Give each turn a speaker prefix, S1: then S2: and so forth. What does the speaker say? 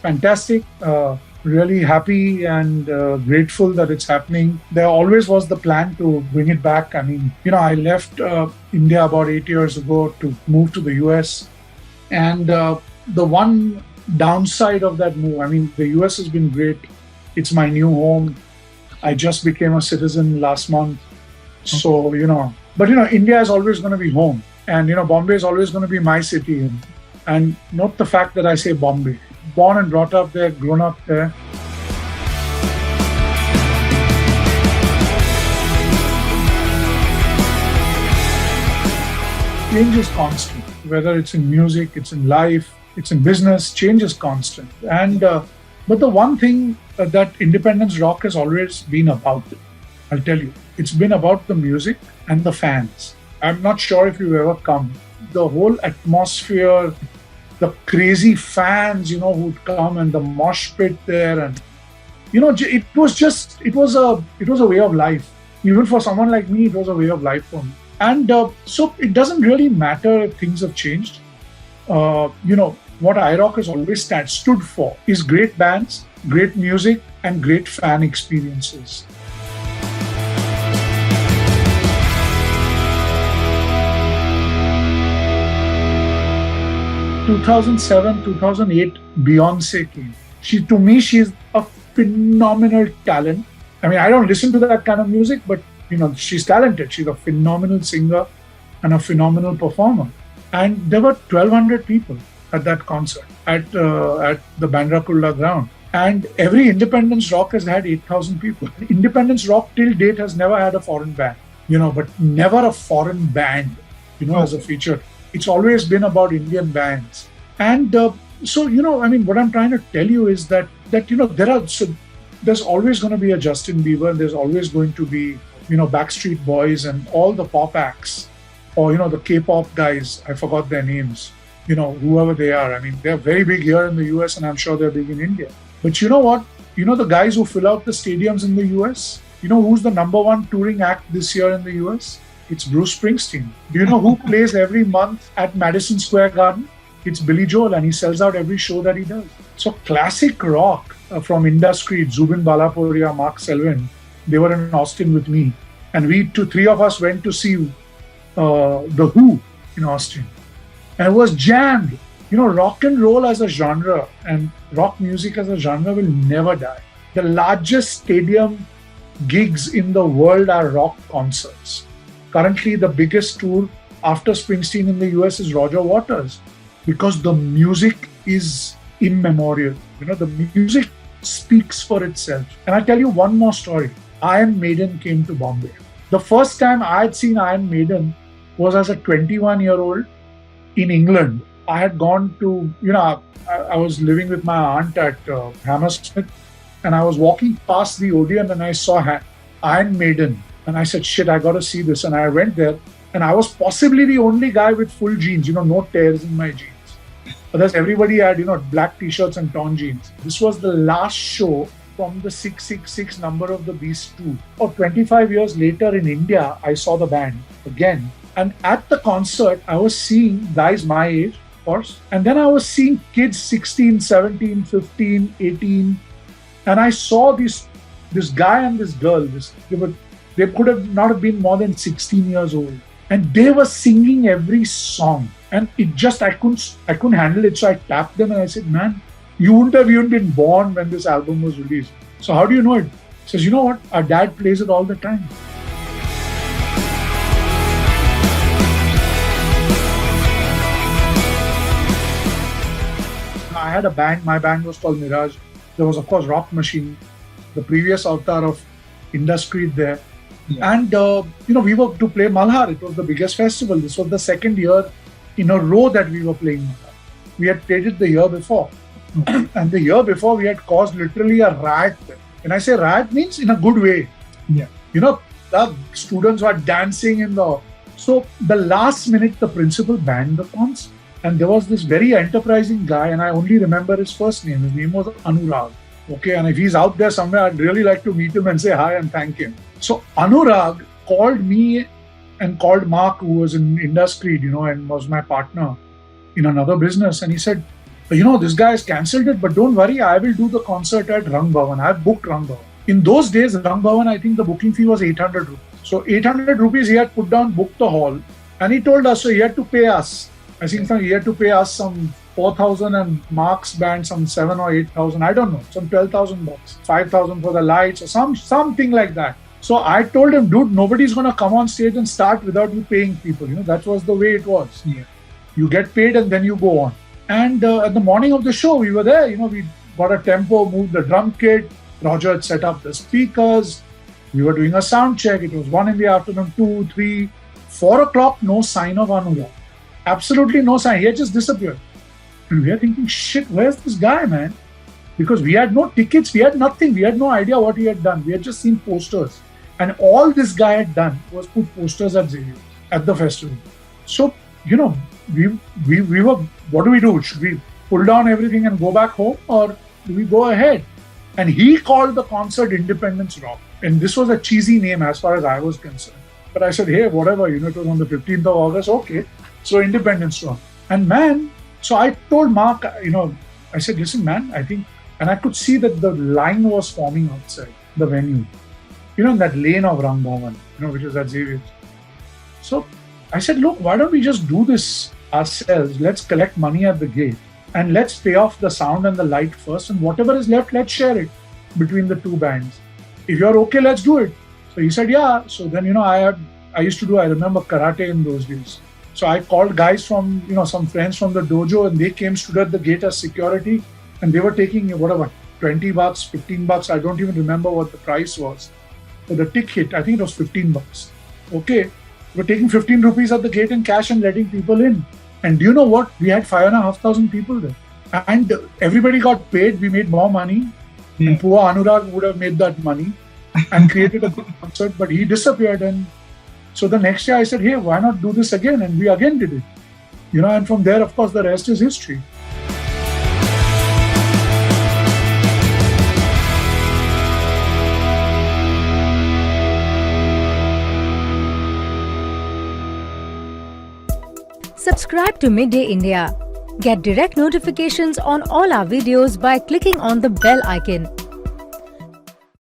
S1: Fantastic. Really happy and grateful that it's happening. There always was the plan to bring it back. I mean, I left India about 8 years ago to move to the US. And the one downside of that move, I mean, the US has been great. It's my new home. I just became a citizen last month. So, but India is always going to be home. And, Bombay is always going to be my city. And note the fact that I say Bombay. Born and brought up there, grown up there. Change is constant. Whether it's in music, it's in life, it's in business, change is constant. And but the one thing that independence rock has always been about, I'll tell you, it's been about the music and the fans. I'm not sure if you've ever come. The whole atmosphere, the crazy fans, who'd come, and the mosh pit there, and it was a way of life. Even for someone like me, it was a way of life for me. And so it doesn't really matter if things have changed. What iRock has always stood for is great bands, great music, and great fan experiences. 2007, 2008, Beyonce came. To me, she's a phenomenal talent. I mean, I don't listen to that kind of music, but she's talented. She's a phenomenal singer and a phenomenal performer. And there were 1,200 people at that concert at the Bandra Kurla ground. And every independence rock has had 8,000 people. Independence rock till date has never had a foreign band, but never a foreign band, as a feature. It's always been about Indian bands. And so, what I'm trying to tell you is that there's always going to be a Justin Bieber, and there's always going to be, Backstreet Boys and all the pop acts, or, the K-pop guys, I forgot their names, whoever they are. I mean, they're very big here in the US, and I'm sure they're big in India. But you know what? The guys who fill out the stadiums in the US, who's the number one touring act this year in the US? It's Bruce Springsteen. Do you know who plays every month at Madison Square Garden? It's Billy Joel, and he sells out every show that he does. So classic rock from Industry, Zubin Balapuria, Mark Selvin, they were in Austin with me. And three of us went to see The Who in Austin. And it was jammed. Rock and roll as a genre and rock music as a genre will never die. The largest stadium gigs in the world are rock concerts. Currently, the biggest tour after Springsteen in the US is Roger Waters, because the music is immemorial. The music speaks for itself. And I'll tell you one more story. Iron Maiden came to Bombay. The first time I had seen Iron Maiden was as a 21-year-old in England. I had gone to, I was living with my aunt at Hammersmith, and I was walking past the Odeon and I saw Iron Maiden. And I said, shit, I got to see this. And I went there, and I was possibly the only guy with full jeans, no tears in my jeans. Others, everybody had, black t-shirts and torn jeans. This was the last show from the 666 Number of the Beast tour. 25 years later in India, I saw the band again. And at the concert, I was seeing guys my age, of course. And then I was seeing kids 16, 17, 15, 18. And I saw this guy and this girl. They could have not have been more than 16 years old. And they were singing every song. And I couldn't handle it. So I tapped them and I said, man, you wouldn't have even been born when this album was released. So how do you know it? He says, you know what? Our dad plays it all the time. I had a band. My band was called Mirage. There was, of course, Rock Machine, the previous avatar of Industry there. Yeah. And, we were to play Malhar. It was the biggest festival. This was the second year in a row that we were playing Malhar. We had played it the year before. And the year before, we had caused literally a riot. When I say riot, means in a good way.
S2: Yeah.
S1: alug. Students were dancing in the... So the last minute, the principal banned the concert. And there was this very enterprising guy, and I only remember his first name. His name was Anurag. Okay, and if he's out there somewhere, I'd really like to meet him and say hi and thank him. So Anurag called me and called Mark, who was in industry, and was my partner in another business. And he said, this guy has cancelled it, but don't worry, I will do the concert at Rang Bhavan. I've booked Rang Bhavan. In those days, Rang Bhavan, I think the booking fee was 800 rupees. So 800 rupees he had put down, booked the hall. And he told us, so he had to pay us. I think he had to pay us some 4,000 and Mark's band some 7 or 8,000. I don't know, some 12,000 bucks, 5,000 for the lights or something like that. So I told him, dude, nobody's going to come on stage and start without you paying people. That was the way it was. Yeah. You get paid and then you go on. And at the morning of the show, we were there. We got a tempo, moved the drum kit. Roger had set up the speakers. We were doing a sound check. It was 1 in the afternoon, 2, 3, 4 o'clock, no sign of Anurag. Absolutely no sign. He had just disappeared. And we are thinking, shit, where's this guy, man? Because we had no tickets. We had nothing. We had no idea what he had done. We had just seen posters. And all this guy had done was put posters at Xavier, at the festival. So, we were, what do we do? Should we pull down everything and go back home, or do we go ahead? And he called the concert Independence Rock. And this was a cheesy name as far as I was concerned. But I said, hey, whatever, it was on the 15th of August, okay. So Independence Rock. And man, so I told Mark, I said, listen, man, I think, and I could see that the line was forming outside the venue. In that lane of Rang Bhavan, which is at Xavier's. So I said, look, why don't we just do this ourselves? Let's collect money at the gate and let's pay off the sound and the light first. And whatever is left, let's share it between the two bands. If you're okay, let's do it. So he said, yeah. So then, I remember karate in those days. So I called guys from, some friends from the dojo, and they came, stood at the gate as security, and they were taking, whatever, 20 bucks, 15 bucks. I don't even remember what the price was. For the ticket, I think it was 15 bucks. Okay. We're taking 15 rupees at the gate in cash and letting people in. And do you know what? We had 5,500 people there. And everybody got paid. We made more money. Yeah. And poor Anurag would have made that money and created a good concert, but he disappeared. And so the next year I said, hey, why not do this again? And we again did it. And from there, of course, the rest is history.
S2: Subscribe to Midday India. Get direct notifications on all our videos by clicking on the bell icon.